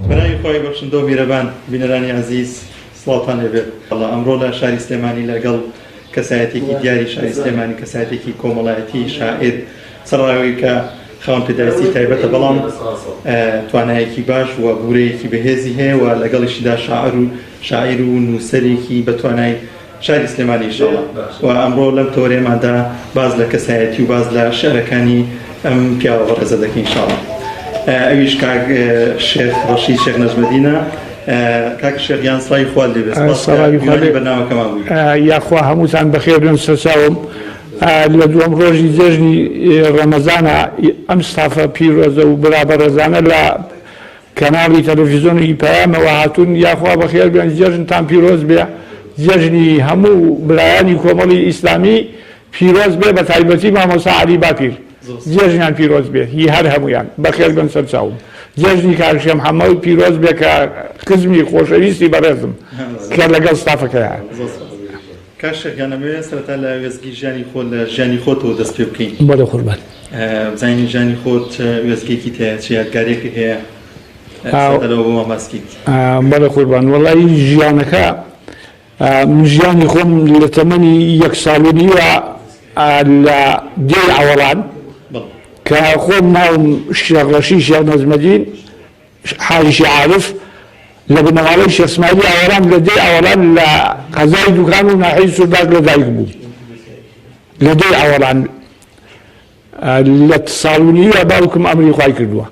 بەناوی خۆی بەخشندۆ میرەبان بینەرانی عەزیز سڵاوتان لێبێت. وەڵا ئەمڕۆ لە شاری سلێمانی لەگەڵ کەسایەتێکی دیاری شاری سلێمانی، کەسایەتێکی کۆمەڵایەتی شاعیر سەرڕاوی کە خاوەن پێداویستی تایبەتە، بەڵام توانایەکی باش و بورەیەکی بەهێزی هەیە و لەگەڵیشیدا شاعیر و نووسەرێکی بە توانای شاری سلێمانی ئینشاڵڵا. و ئەمڕۆ لەم تۆرێماندا باز لە کەسایەتی و باز لە شێعرەکانی ئەم پیاوە بەڕێزە دەکەین ئینشاڵڵا. ئەویش کاک شێخ ڕەشید شێخ نەجمەدینە. کاک شێخیان سڵاوی خوا لێبێت، بەرنامەکەمان بووی. یاخوا هەمووتان بەخێر بن سەرچاوم. لە دووەم ڕۆژی جێژنی ڕەمەزانە ئەم ستافە پیرۆزە و برابەرەزانە لە کەناڵی تەلەڤیزیۆنی پەیامەوە هاتوون. یاخوا بەخێر بێن، جێژنتان پیرۆز بێ، جێژنی هەموو برایانی کۆمەڵی ئیسلامی پیرۆز بێ، بە تایبەتی مامۆستا عەلی باپیر جێژنیان پیرۆز بێ، هی هەر هەمویان بەخێر بن سەرچاوم. جێژنی کاکشێم حەمەد پیرۆز بێ کە قزمی خۆشەویستی بەڕێزم کە لەگەڵ ستافەکەیە. کاک شێخیانەوێ سەرەتا لە وێزگی ژیانی خۆت لە ژیانی خۆتەوە دەست پێ بکەین. بەڵێ قوربان. بزانین ژیانی خۆت وێزگێکی تەیە، چ یادگارێکی هەیە سەرەتاەوە بۆمان باس بکەیت. بەڵێ قوربان. وەڵی ژیانەکە من ژیانی خۆم لە تەمەنی 1 ساڵ و نیوە لە دێی ئەوەڵان کە خۆم ناوم شێخ ڕەشید شێخ نەجمەدین حاجی عارف لە بنەماڵەی شێخ ئیسماعیلی ئاوەڵان لە دێی ئەوەڵان لە قەزای دوکان و ناحەی سورداگ لەدایک بوو. لە دێی ئەوەڵان لە ساڵ و نیوە باوکم ئەمری خوای کردووە.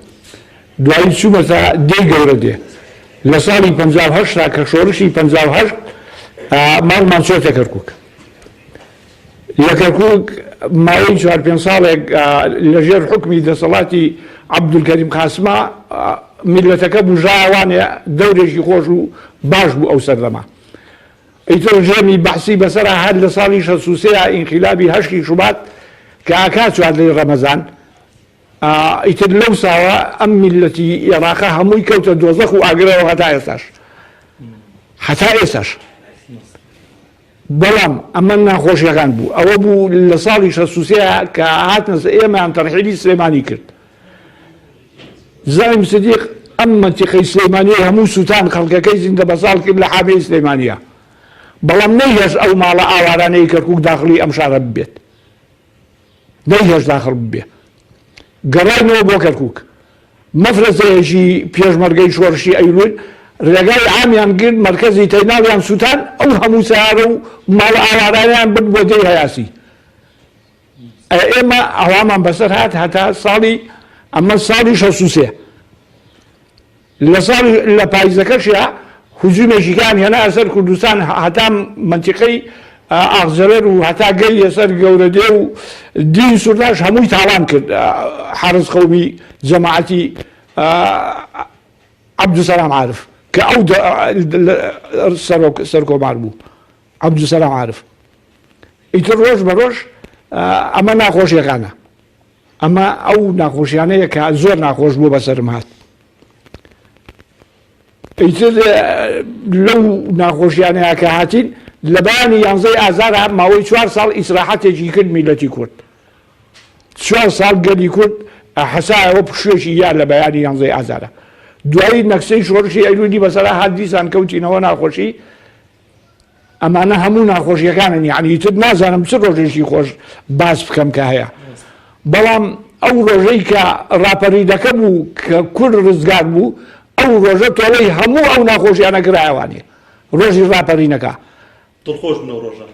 دوایی چوومەتە دێی گەورە دێ. لە ساڵی 58 کە شۆڕشی 58 ماڵمان چۆتە کەرکووک. لە کەرکووک ماوەی 4-5 ساڵێک لەژێر حکمی دەسەڵاتی عەبدولکەریم قاسمە میلەتەکە بژاوانێ دەورێکی خۆش و باش بوو ئەو سەردەما. ئیتر ژێمی بەحسی بەسەرا هەر لە ساڵی 63 ئینقیلابی 8 شوبات کە ئاکا چوار لەی ڕەمەزان، ئیتر لەو ساوە ئەم میلەتی عێراقە هەمووی کەوتە دۆزەخ و ئاگرەوە هەتا ئێستاش. بەڵام ئەمە ناخۆشیەکان بوو. ئەوە بوو لە ساڵی 63 کە هاتنە ئێمەیان تەرحیلی سلێمانی کرد. زایم سدیق ئەم مەنتیقەی سلێمانی هەموو سووتان خەڵکەکەی زیندە بەساڵ کرد لە حامەی سلێمانیە. بەڵام نەیهێش ئەو ماڵە ئاوارانەی کەرکووک داخلی ئەم شارە ببێت، نەیهێش داخل ببێ. گەڕاینەوە بۆ کەرکووک. مەفرەزەیەکی پێشمەرگەی شۆڕشی ئەیلول ڕێگای عامیان گرت، مەرکەزی تەیناڵیان سووتان، ئەو هەموو سیارە و ماڵ ئاوارانیان برد بۆ دێی هەیاسی. ئێمە ئەوامان بەسەر هات هەتا ساڵی ئەمە ساڵی 63. لە پاییزەکەشیە هجوومێکیان هێنا ئەسەر کوردستان، هەتا مەنتیقەی ئاغجەرەر و هەتا گەی ئەسەر گەورەدێ و دین سورداش هەمووی تاوان کرد. حارس قەومی جەماعەتی عەبدولسەلام عارف کە ئەو سەرکۆمار بوو، عەبدولسەلام عارف. ئیتر ڕۆژ بە ڕۆژ ئەمە ناخۆشیەکانە، ئەمە ئەو ناخۆشیانەیە کە زۆر ناخۆش بوو بەسەرم هات. ئیتر لەو ناخۆشیانەیە کە هاتین لە بەیانی 11 ئازار ماوەی 4 ساڵ ئیسراحەتێکی کرد میلەتی کورد. 4 ساڵ گەلی کورد حەسایەوە پشوێکی یا لە بەیانی 11 ئازارە. دوایی نەکسەی شۆڕشی ئەیلولی بەسەرا هات دیسان کەوتینەوە ناخۆشی. ئەمانە هەموو ناخۆشیەکانن، یعنی ئیتر نازانم چ ڕۆژێکی خۆش باس بکەم کە هەیە. بەڵام ئەو ڕۆژەی کە ڕاپەریدەکە بوو کە کورد ڕزگار بوو، ئەو ڕۆژە تۆڵەی هەموو ئەو ناخۆشیانە گرایەوانێ. ڕۆژی ڕاپەرینەکە دڵخۆش بنەوە ڕۆژە.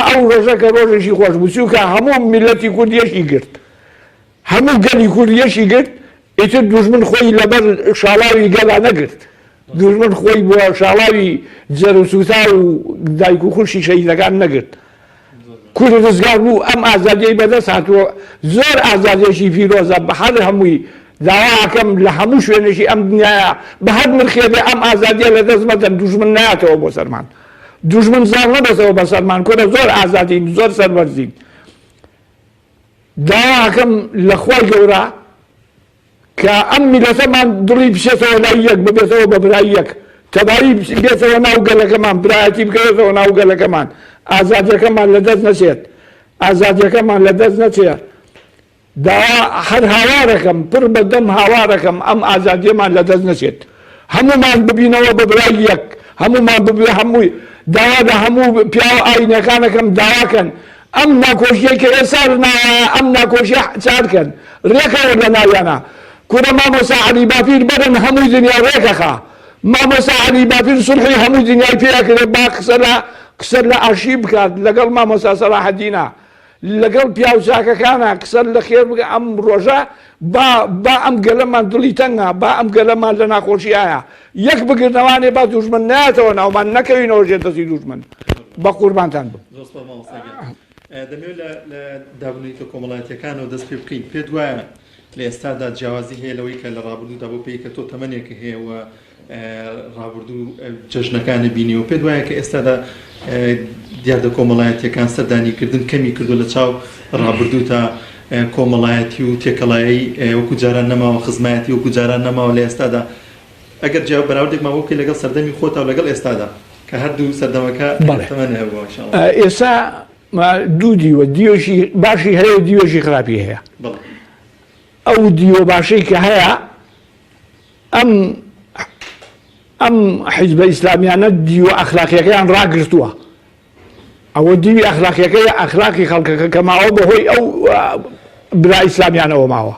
ئەو ڕۆژە کە ڕۆژێکی خۆش بوو، چونکە هەموو میلەتی کورد یەشی گرت، هەموو گەلی کورد یەشی گرت. ئیتر دوژمن خۆی لەبەر شاڵاوی گەلا نەگرت، دوژمن خۆی بۆ شاڵاوی جەرەوسوتا و دایک و خوشی شەهیدەکان نەگرت. کورد ڕزگار بوو، ئەم ئازادیەی بەدەست هاتووە. زۆر ئازادیەکی پیرۆزە، بە هەر هەمووی داواکەم لە هەموو شوێنێکی ئەم دنیاە بە هەر مرخێبێ ئەم ئازادیە لە دەست مەدەن، دوژمن نایەتەوە بۆ سەرمان، دوژمن زار نەبەسەوە بە سەرمان. کورە زۆر ئازادین، زۆر سەروەرزین. داواکەم لە خوای گەورە کە ئەم میلەتەمان دڵی بچێتەوە لای یەک، ببێتەوە بە برای یەک، تەواوی بێتەوە ناو گەلەکەمان، برایەتی بکەوێتەوە ناو گەلەکەمان، ئازادیەکەمان لەدەست نەچێت، ئازادیەکەمان لەدەست نەچێت. داوا هەر هاوارەکەم، پڕ بەدەم هاوارەکەم ئەم ئازادیەمان لەدەست نەچێت. هەمومان ببینەوە بە برای یەک هەمومان ببێ هەمووی داوا لە هەموو پیاوە ئاینەکانەکەم داواکەن ئەم ناکۆشیە کە ئێستا ئەم ناکۆشیە چارکەن ڕێکەوە لە ناویانە کورە مامۆستا عەلی باپیر بەرن هەمووی دنیا ڕێکەخا مامۆستا عەلی باپیر سولحی هەمووی دنیای پێکرێ با قسە لە ئاشی بکات لەگەڵ مامۆستا سەلاحەدینە لەگەڵ پیاو چاکەکانە قسە لە خێر بکە ئەم ڕۆژە با ئەم گەلەمان دڵی تەنگە با ئەم گەلەمان لە ناخۆشیایە یەک بگرنەوانێ با دوژمن نایەتەوە ناومان نەکەوینەوە ژێر دەستی دوژمن بە قوربانتان بم دەمەوێت لە دابنیت و کۆمەڵایەتیەکانەوە دەست پێ بکەین پێت وایە لە ئێستادا جیاوازی هەیە لەوەی کە لە ڕابردوودا بۆ پێی کە تۆ تەمەنێکە هەیەەوە ڕابردوو جەژنەکانی بینی و پێت وایە کە ئێستادا دیاردە کۆمەڵایەتیەکان سەردانیکردن کەمی کردو لە چاو ڕابردوو تا کۆمەڵایەتی و تێکەڵایی وەکو جاران نەماوە خزمایەتی وەکو جاران نەماوە لە ئێستادا ئەگەر جیاو بەراوردێکمان وەکەی لەگەڵ سەردەمی خۆتا و لەگەڵ ئێستادا کە هەردوو سەردەمەکە تەمەنە هەبووە ئێستا دوو دیوە دیۆشی باشی هەیە و دیۆژی خراپی هەیە ئەو دیوە باشەی کە هەیە ئەم حیزبە ئیسلامیانە دیوە ئەخلاقیەکەیان ڕاگرتووە ئەوە دیوی ئەخلاقیەکەی ئەخلاقی خەڵکەکە کە ماوە بەهۆی ئەو برا ئیسلامیانەوە ماوە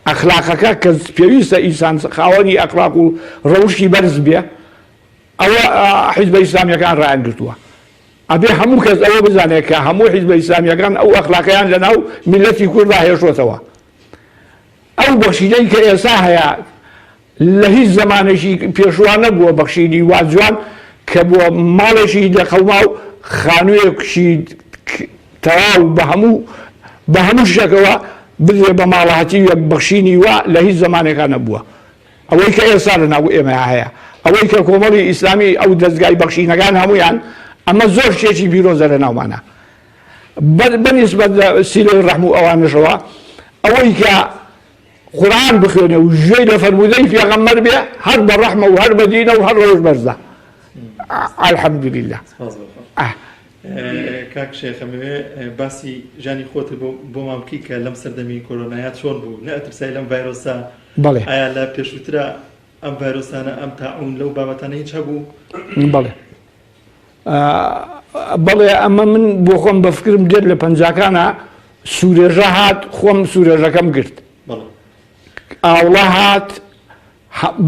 ئەخلاقەکە کە پێویستە ئینسان خاوەنی ئەخلاق و ڕەوشی بەرز بێ ئەوە حیزبە ئیسلامیەکان ڕایانگرتووە ئەبێ هەموو کەس ئەوە بزانێت کە هەموو حیزبە ئیسلامیەکان ئەو ئەخلاقیان لەناو میلەتی کورددا هێشتووەتەوە ئەو بەخشینەی کە ئێستا هەیە لە هیچ زمانێکی پێشوان نەبووە بەخشینی واجوان کە بووە ماڵێکی لە قەوما و خانوویەکشی تەواو بە هەموو شتێکەوە بدرێ بە ماڵەهەتی بەخشینی وا لە هیچ زمانێکا نەبووە ئەوەی کە ئێستا لەناو ئێمە هەیە ئەوەی کە کۆمەڵی ئیسلامی ئەو دەستگای بەخشینەکان هەمویان ئەمە زۆر شتێکی پیرۆزە لە ناومانە بەنسبەت لە سیلەی ڕەحم و ئەوانەشەوە ئەوەی کە قورئان بخوێنێ و ژێی لە فەرموودەی پێغەمبەر بێ هەر بە ڕەحمە و هەر بە دینە و هەر ڕۆژ بەرزە الحەمدولله کاک شێخەمەوێ باسی ژانی خۆت بۆمان بکەی کە لەم سەردەمی کۆرۆنایە چۆن بوو نەئەترسای لەم ڤایرۆسە ئایا لە پێشووترە ئەم ڤایرۆسانە ئەم تاعون لەو بابەتانە هیچ هەبوو بەڵێ ئەمە من بۆ خۆم بە فکرم دێت لە پەنجاکانە سوورێژە هات خۆم سوورێژەکەم گرت ئاوڵە هات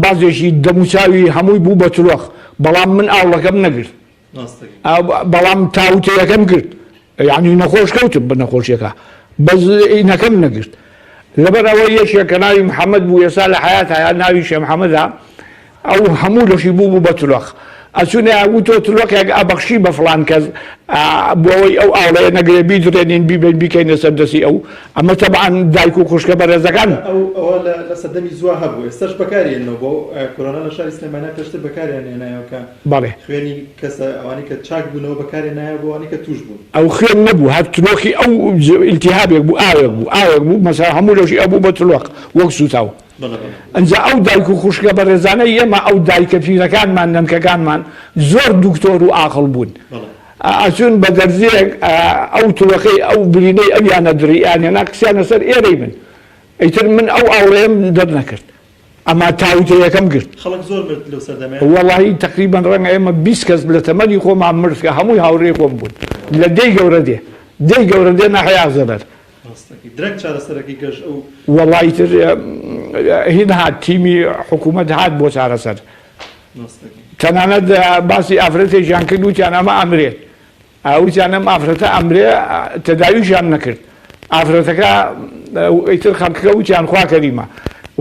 بازێکی دەموچاوی هەمووی بوو بە تلۆخ بەڵام من ئاوڵەکەم نەگرت بەڵام تاوتەیەکەم گرت یعنی نەخۆش کەوتم بە نەخۆشیەکە بەس ئینەکەم نەگرت لەبەر ئەوە یەکێک کە ناوی محەممەد بوو ئێستا لە حیات هەیە ناوی شێ محەممەدا ئەو هەموو لەشی بوو بە تلۆخ ئەچونێ ئەگوتۆ تلۆکێک ئابەخشی بە فڵان کەس بۆەوەی ئەو ئاوڵەیە نەگرێ بیدرێنین بیبین بیکەینە سەردەسی ئەو ئەمە تەبعاً دایک و خوشکە بەڕێزەکان ئەوە لە سەردەمی زووە هەبوو ئێستاش بەکارێنەوە بۆ کۆرۆنا لە شاری سلێمانە پێشتر بەکارێنێنایەوە بەڵێ خوێنی کەسە ئەوانی کە چاک بوونەوە بەکارێنایە بۆ ئەوانی کە توش بوون ئەو خوێن نەبوو هەر تلۆخی ئەو ئیلتیهابێک بوو ئاوێک بوو مەسەلا هەموو لەشی ئەبوو بە تلۆق وەک سوتاو ئەنجا ئەو دایک و خوشکە بەڕێزانەی ئێمە ئەو دایکە پیرەکانمان نەمکەکانمان زۆر دوکتۆر و ئاقڵ بوون ئەچون بە دەرزێک ئەو تلۆخەی ئەو برینەی ئەویانە دڕیانێنا قسیانە سەر ئێرەی من ئەیتر من ئەو ئاوڵەیەم دەرنەکرد ئەما تاوتەیەکەم گرت خەڵک زۆر مرد لەو سەردەمەیە وەڵاهی تەقریبەن ڕەنگە ئێمە 20 کەس لە تەمەنی خۆمان مرد کە هەمووی هاوڕێی خۆم بوون لە دەی گەورە دێ ناحەیا زەبەر درەنگ چارەسەرەکەی گەشت ئەو وەڵاهی تر هین هات تیمی حکوومەت هات بۆ چارەسەر تەنانەت باسی ئافرەتێکیان کرد وتیان ئەمە ئەمرێت وتیان ئەم ئافرەتە ئەمرێ تەداویشیان نەکرد ئافرەتەکە ئیتر خەڵکەکە وتیان خوا کەریمە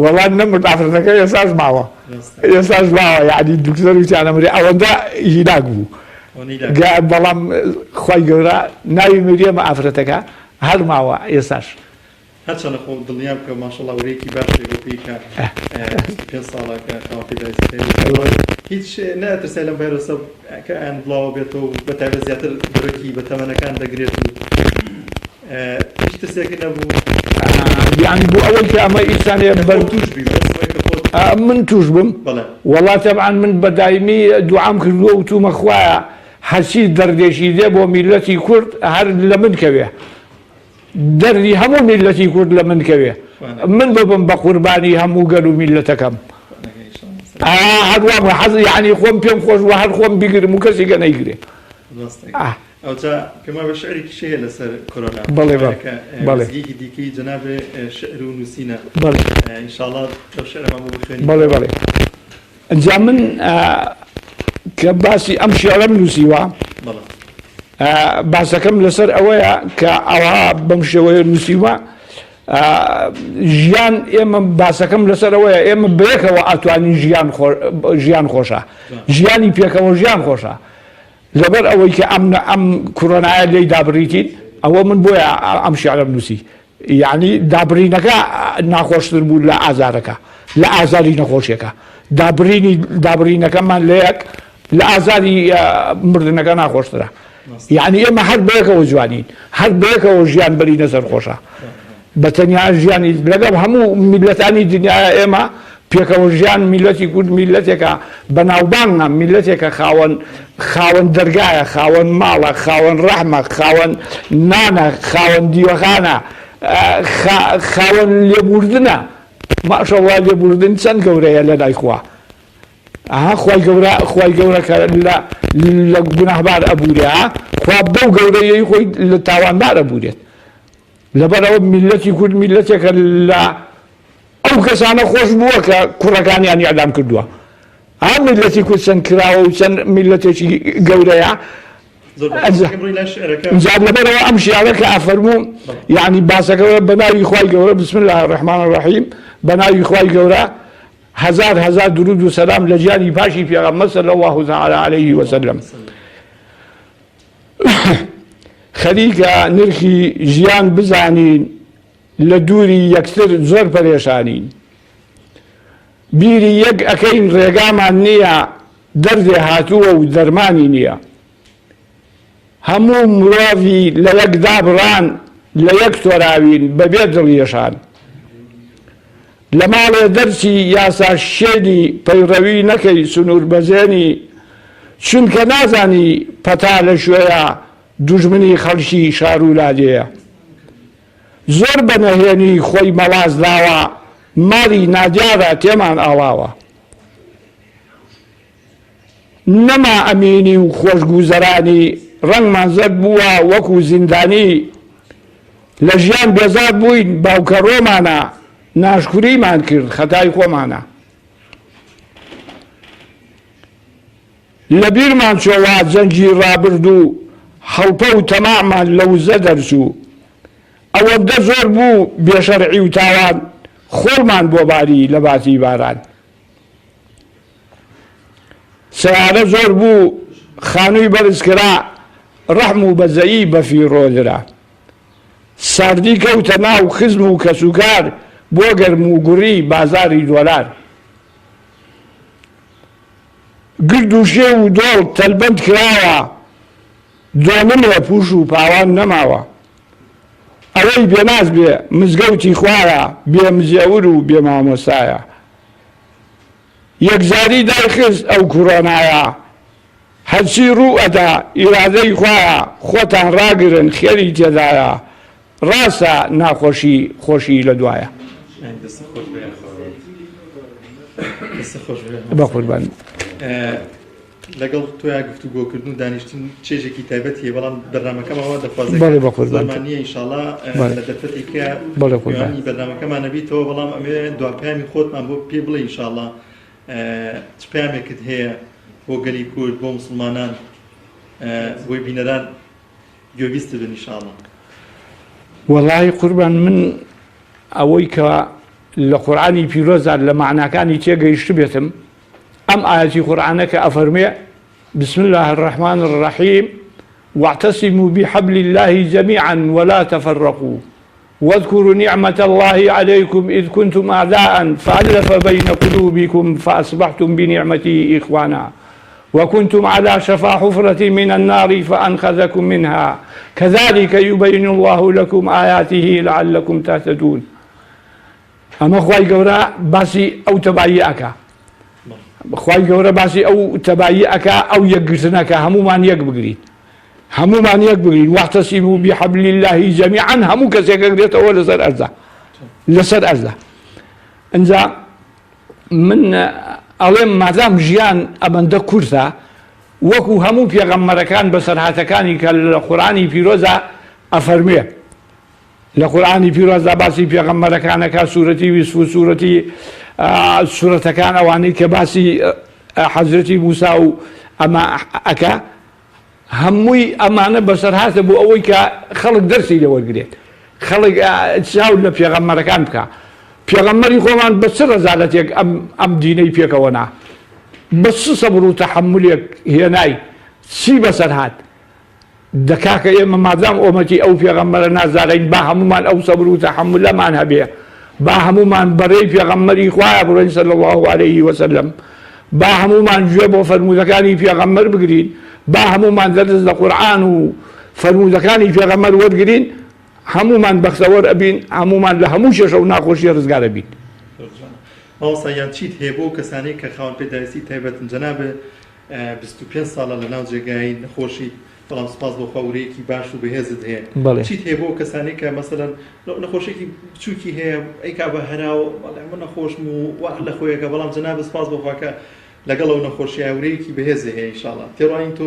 وەڵام نەمرد ئافرەتەکە ئێستاش ماوە یعنی دوکتەر وتیان ئەمرێ ئەوەندە هیلاک بوو بەڵام خوای گەورە ناوی مریەمە ئافرەتەکە هەر ماوە ئێستاش هەرچەندە خۆ دڵنیام کە ماشەڵڵا وەرەیەکی باشێک بۆ کە 5 ساڵەکە هیچ نەترسای لەم ڤایرۆسە کە ئەیان بڵاوە بێتەوە بە تایبەت زیاتر بڕێکی بە تەمەنەکان دەگرێت و هیچ ترسێکی نەبوو یعنی بۆ ئەوەی کە ئەمە ئینسانێ من توش بم وەڵا تەبعاً من بەدایمی دوعام کردووە و تومە خوایە هەرچی دەردێکی دێ بۆ میلەتی کورد هەر لە من کەوێ دەردی هەموو میلەتی کورد لە من کەوێ من ببم بە قوربانی هەموو گەل و میلەتەکەم هاد وام حظ يعني خوم بيم خوش وهاد خوم بيقر مكسي كان يقري او تا كما بشعري شيء لسر كورونا بله بله ديكي جناب شعر ونسينا بله ان شاء الله لو شعر ما بخير بله انجا من كباسي امشي على نسيوا بله باسا كم لسر اويا كاوا بمشي ويا نسيوا ژیان ئێمە باسەکەم لەسەرەوەیە ئێمە بەیەکەوە ئاتوانین ژیان خۆشە ژیانی پێکەوە ژیان خۆشە لەبەر ئەوەی کە ئەم کۆرۆنایە لێی دابڕیتین ئەوە من بۆیە ئەم شیعرە بنووسی یعنی دابڕینەکە ناخۆشتر بوو لە ئازارەکە لە ئازاری نەخۆشیەکە دابڕینەکەمان لە یەک لە ئازاری مردنەکە ناخۆشترە یعنی ئێمە هەر بەیەکەوە جوانین هەر بەیەکەوە ژیان بەرینە سەر خۆشە بەتەنیا ژیانی لەگەڵ هەموو میلەتانی دنیای ئێمە پێکەوە ژیان میلەتی کورد میلەتێکە بەناوبانگە میلەتێکە خاوەن دەرگایە خاوەن ماڵە خاوەن ڕەحمە خاوەن نانە خاوەن دیوەخانە خاوەن لێبوردنە ماشەڵڵا لێبوردن چەند گەورەیە لە لای خوا خوای گەورە کە لە گوناهبار ئەبوورێ خوا بەو گەورەیەی خۆی لە تاوانبار ئەبوورێت لەبەرەوە میلەتی کورد میلەتێکە لە ئەو کەسانە خۆش بووە کە کوڕەکانیان ئیعدام کردووە میلەتی کورد چەند کراوە و چەند میلەتێکی گەورەیە جا لەبەرەوە ئەم شیعرە کە ئەفەرموو یعنی باسەکەوە بە ناوی خوای گەورە بسم الله الرحمن الرحیم بە ناوی خوای گەورە هزار درود و سەلام لە گیانی پاشی پێغەمبەر صلی الله تعالی علیه وسلم خەریکە نرخی ژیان بزانین لە دووری یەکتر زۆر پەرێشانین بیری یەک ئەکەین ڕێگامان نییە دەردێ هاتووە و دەرمانی نییە هەموو مرۆڤی لە یەک دابڕان لە یەک تۆراوین بەبێ دڵیەشان لە ماڵێ دەرچی یاسا شێنی پەیڕەوی نەکەی سنوور بەزێنی چونکە نازانی پەتا لە شوێیە دوژمنی خەڵکی شار و لادەیە زۆر بەنەهێنی خۆی مەواز داوە ماڵی نادیارە تێمان ئاڵاوە نەما ئەمینی و خۆشگوزەرانی ڕەنگمان زەد بووە وەکو زیندانی لە ژیان بێزار بووین باوکە ڕۆمانە ناشکوریمان کرد خەتای خۆمانە لە بیرمان چۆوە جەنگی ڕابرد و هەڵپە و تەمامان لەوزە دەرچوو ئەوەندە زۆر بوو بێشەرعی و تاوان خۆرمان بۆ باری لە باتی باران سەیارە زۆر بوو خانووی بەرزکرا ڕەحم و بەزەیی بەفیڕۆدرا ساردی کەوتە ناو خزم و کەسوکار بۆ گەرم و گوڕی بازاری دۆلار گرد و شێ و دۆڵ تەلبەند کراوە دۆنم لە پوش و پاوان نەماوە ئەوەی بێناز بێ مزگەوتی خوایە بێ مزێور و بێ مامۆستایە یەکجاری دایخست ئەو کۆرۆنایە هەرچی ڕوو ئەدا ئیرادەی خوایە خۆتان ڕاگرن خێری تێدایە ڕاستە ناخۆشی خۆشی لە دوایە بە قوربان لەگەڵ تۆیا گفتوگۆکردن و دانیشتن چێژێکی تایبەتیە بەڵام بەرنامەکەمەوە بەڵێ بە قوربان زمانیە ئینشاءڵڵا لە دەرفەتێکە پێوانی بەرنامەکەمان نەبیتەوە بەڵام ئەمێ دواپیامی خۆتمان بۆ پێ بڵێ ئینشاءڵڵا چ پەیامێکت هەیە بۆ گەلی کورد بۆ موسڵمانان بۆی بینەران گوێبیستە بن ئینشاءڵڵا وەڵای قوربان من ئەوەی کە لە قورئانی پیرۆزان لە معناکانی تێگەیشت بێتم أم آية القرآن كأفرمي بسم الله الرحمن الرحيم واعتصموا بحبل الله جميعا ولا تفرقوا واذكروا نعمة الله عليكم إذ كنتم أعداء فألف بين قلوبكم فأصبحتم بنعمته إخوانا وكنتم على شفا حفرة من النار فأنقذكم منها كذلك يبين الله لكم آياته لعلكم تهتدون أما أخوي قورا باسي أو تبعيئك خوای گەورە باسی ئەو تەباییەکە ئەو یەکگرتنەکە هەمومان یەک بگرین هەمومان یەک بگرین واعتصموا بحبل الله جميعا هەموو کەسێک گرێتەوە لەسەر ئەرزە اینجا من ئەڵێم مادام ژیان ئەمەندە کورتە وەکو هەموو پێغەمبەرەکان بەسەرهاتەکانی کە لە قورئانی پیرۆزە ئەفەرمێ لە قورئانی پیرۆزدا باسی پێغەمبەرەکانەکە سوورەتی ویسف و سوورەتی سوورەتەکان ئەوانەی کە باسی حەزرەتی موسا و ئەمە ئەکا هەمووی ئەمانە بەسەرهاتە بۆ ئەوەی کە خەڵک دەرسی لێوەرگرێت خەڵک چاو لە پێغەمبەرەکان بکە پێغەمبەری خۆمان بە چ ڕەزالەتێک ئەم دینەی پێکەوەنا بە چ سەبر و تەحەمولێک هێنای چی بەسەرهات دەکا کە ئێمە مادام ئۆمەتی ئەو پێغەمبەرە نازانین با هەمومان ئەو سەبر و تەحەمولەمان هەبێ با هەمومان بەڕێی پێغەمبەری خوایە بڕۆین صلی الله علیه وسلم با هەمومان گوێ بۆ فەرموودەکانی پێغەمبەر بگرین با هەمومان دەرس لە قورئان و فەرموودەکانی پێغەمبەر وەرگرین هەمومان بەختەوەر ئەبین هەمومان لە هەموو شێشە و ناخۆشی ڕزگار ئەبین ئەوسایان چیت هەیە بۆ کەسانەی کە خاوەن پێداویستی تایبەتن جەنابە 25 ساڵە لە ناو جێگای نەخۆشی بەڵام سپاس بۆ خەورەیەکی باش و بەهێزت هەیە چیت هەیە بۆ کەسانەی کە مەسەلەن نەخۆشێکی بچووکی هەیە ئەیکا بە هەرا و من نەخۆشم و وا لە خۆیەکە بەڵام جەنابە سپاس بۆ خواکە لەگەڵ ئەو نەخۆشی هەورەیەکی بەهێز هەیە ئینشاءڵڵا تێڕوانین تۆ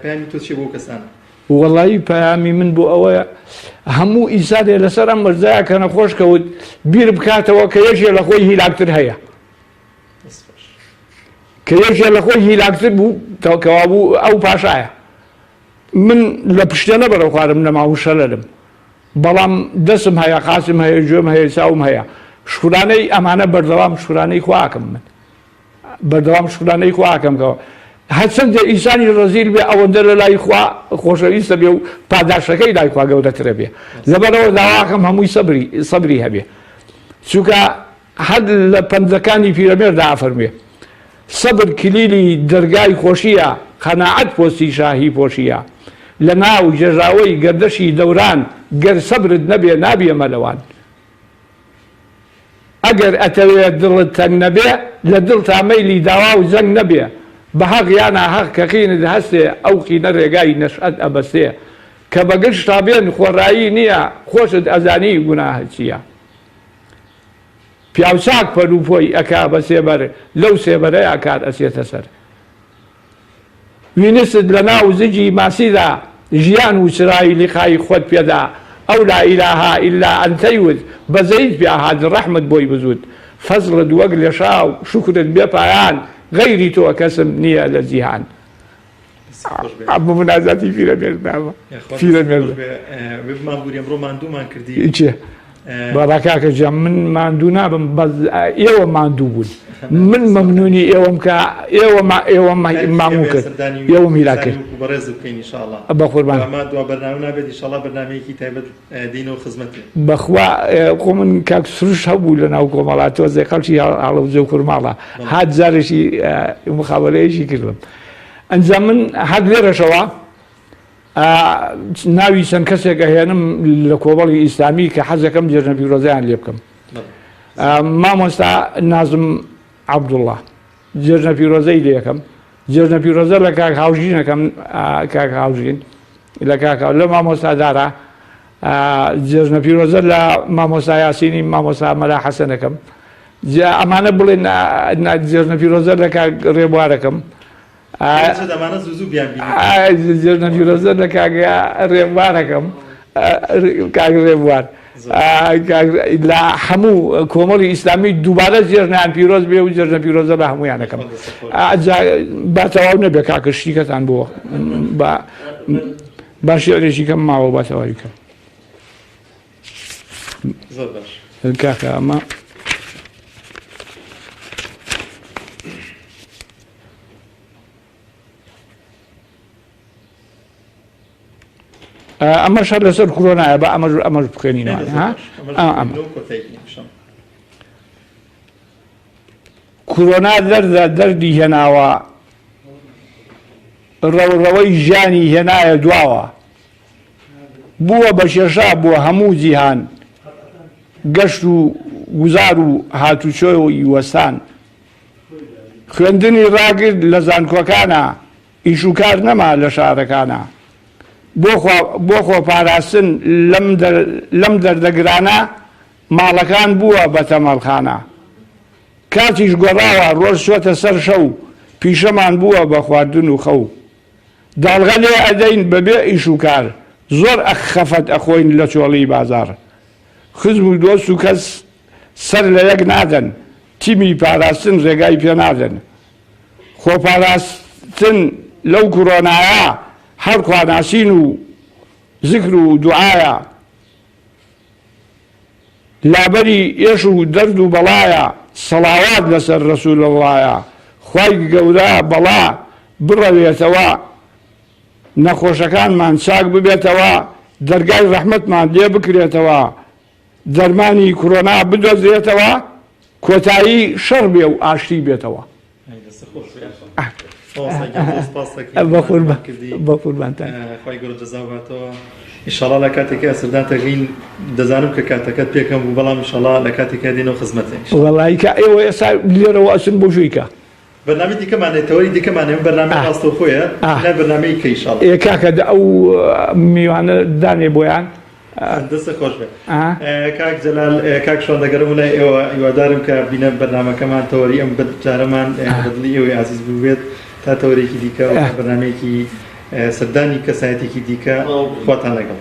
پەیامی تۆ چی بۆ کەسانە وەڵایی پەیامی من بۆ ئەوەیە هەموو ئیسادێ لەسەر ئەم مەرزایە کە نەخۆش کەوت بیر بکاتەوە کە یەکێ لە خۆی هیلاکتر هەیە کە یەکێ لە خۆی هیلاکتر بوو کەوا بوو ئەو پاشایە من لە پشتە نەبەرەو خوارم نەما و شەلەرم بەڵام دەسم هەیە قاسم هەیە گوێم هەیە چاوم هەیە شکرانەی ئەمانە بەردەوام شکرانەی خواکەم من بەردەوام شکرانەی خواکەمەوە هەرچەندە ئیسانی ڕەزیل بێ ئەوەندە لە لای خوا خۆشەویستە بێ و پاداشەکەی لای خوا گەورەترە بێ لەبەرەوە داواکەم هەمووی سەبری هەبێ چونکە هەر لە پەنجەکانی پیرەمێردا ئەفەرمێ سەبر کلیلی دەرگای خۆشیە قەناعەت پۆستی شاهی پۆشیە لە ناو جێژاوەی گەردەشی دەوران گەر سەبرت نەبێ نابێ مەلەوان ئەگەر ئەتەوێت دڵت تەنگ نەبێ لە دڵ تا مەیلی داوا و جەنگ نەبێ بە حەق یانە حەق کە قینت هەستێ ئەو قینە ڕێگای نەشئەت ئەبەستێ کە بەگشت تا بێن خۆڕایی نییە خۆشت ئەزانی گوناهە چییە پیاوچاک پەروپۆی ئەکا بە سێبەر لەو سێبەرەیە کات ئەسێتە سەر وینست لە ناو زگی ماسیدا ژیان و چرای لیقای خۆت پێدا ئەو لا ئیلاها ئیلا ئەنتەیوت بەزەیت پێهات ڕەحمت بۆی بزوت فەزڵت وەک لە شاو شکرت بێ پایان غەیری تۆ کەسم نییە لە جیهان ئەمە منازاتی پیرەمێردنامە پیرەمێرد مامبوری ئەمڕۆ ماندوومان کردی چێ بەڕاکاکە جام من ماندوو نابم ئێوە ماندوو بوون من مەمنونی ئێوەم کە ئێوە ماموو کرد ئێوەم هیلا کرد بەڕێز بکەین ئینشاءڵڵا بە قوربان دوا بەرنامە نابێت ئینشاءڵڵا بەرنامەیەکی تایبەت دینەوە خزمەتێ بەخوا خۆ من کاک سروش هەبوو لە ناو کۆمەڵات تۆزێ خەڵکی هەڵەوجە و کورماڵە هات جارێکی مخابەرەیەکی کردم ئەنجام من هەر لێرەشەوە ناوی چەند کەسێک ئەهێنم لە کۆمەڵی ئیسلامی کە حەزەکەم جێژنە پیرۆزەیان لێ بکەم مامۆستا نازم عەبدوڵڵا جێژنە پیرۆزەی لێ یەکەم جێژنە پیرۆزە لە کاک هاوژینەکەم کاک هاوژین لە کاک لە مامۆستا دارا جێژنە پیرۆزە لە مامۆستا یاسینی مامۆستا مەلا حەسەنەکەم ئەمانە بڵێن جێژنە پیرۆزە لە کاک ڕێبوارەکەم جێژنە پیرۆزە لە کاک ڕێبوارەکەم کاک ڕێبوار لە هەموو کۆمەڵی ئیسلامی دووبارە جێژنیان پیرۆز بێ و جێژنە پیرۆزە لە هەموویانەکەم با تەواو نەبێ کاکە شتیکەتان بووە با شێعرێکی کەم ماوە با تەواوی کەم کاکە ئەمە ئەمەش هەر لەسەر کۆرۆنایە بە ئەمەش بخوێنینەوە کۆرۆنا دەردی هێناوە ڕەوڕەوەی ژیانی هێنایە دواوە بووە بە شێشا بووە هەموو جیهان گەشت و گوزار و هاتوچۆی وەستان خوێندنی ڕاگرت لە زانکۆکانە ئیش و کار نەما لە شارەکانە بۆ خۆپاراستن لەم دەردەگرانە ماڵەکان بووە بە تەمەڵخانە کاتیش گۆڕاوە ڕۆژ چۆتە سەر شەو پیشەمان بووە بە خواردن و خەو داڵغە لێ ئەدەین بەبێ ئیش و کار زۆر ئەخەفەت ئەخۆین لە چۆڵی بازار خزم و دۆست و کەس سەر لە یەک نادەن تیمی پاراستن ڕێگای پێ نادەن خۆپاراستن لەو کۆرۆنایە هەر خواناسین و ذکر و دوعایە لابەری ئێش و دەرد و بەڵایە سەڵاوات لەسەر ڕەسوول ئەڵڵایە خوای گەورە بەڵا بڕەوێتەوە نەخۆشەکانمان چاک ببێتەوە دەرگای ڕەحمەتمان لێ بکرێتەوە دەرمانی کۆرۆنا بدۆزرێتەوە کۆتایی شەڕ بێ و ئاشتی بێتەوە بە قوربانتان خی گەورە جەزا باتەوە ئیشەڵا لە کاتێکە سەردان تەغین دەزانم کە کاتەکەت پێکەم بوو بەڵام ئیشەڵا لە کاتێکە دێنەوە خزمەتێک وەڵی کە ئێوە ئێستا لێرەوە ئەچن بۆ ژوویکە بەرنامەی دیکەمانێت تەوەری دیکەمانێ بەرنامە ڕاستە خۆیە لە بەرنامەی کە ئیشەڵا کاکە ئەو میوانە دانێ بۆیان دەستە خۆش بێ کاک جەلال کاک شۆندەگەرم لای ئێوە هیوادارم کە بینە بەرنامەکەمان تەوەری ئەم جارەمان بەدڵی ئێوەی عزیز بووێت تا تەوەرێکی دیکە و بەرنامەیەکی سەردانی کەسایەتێکی دیکە خواتان لەگەڵ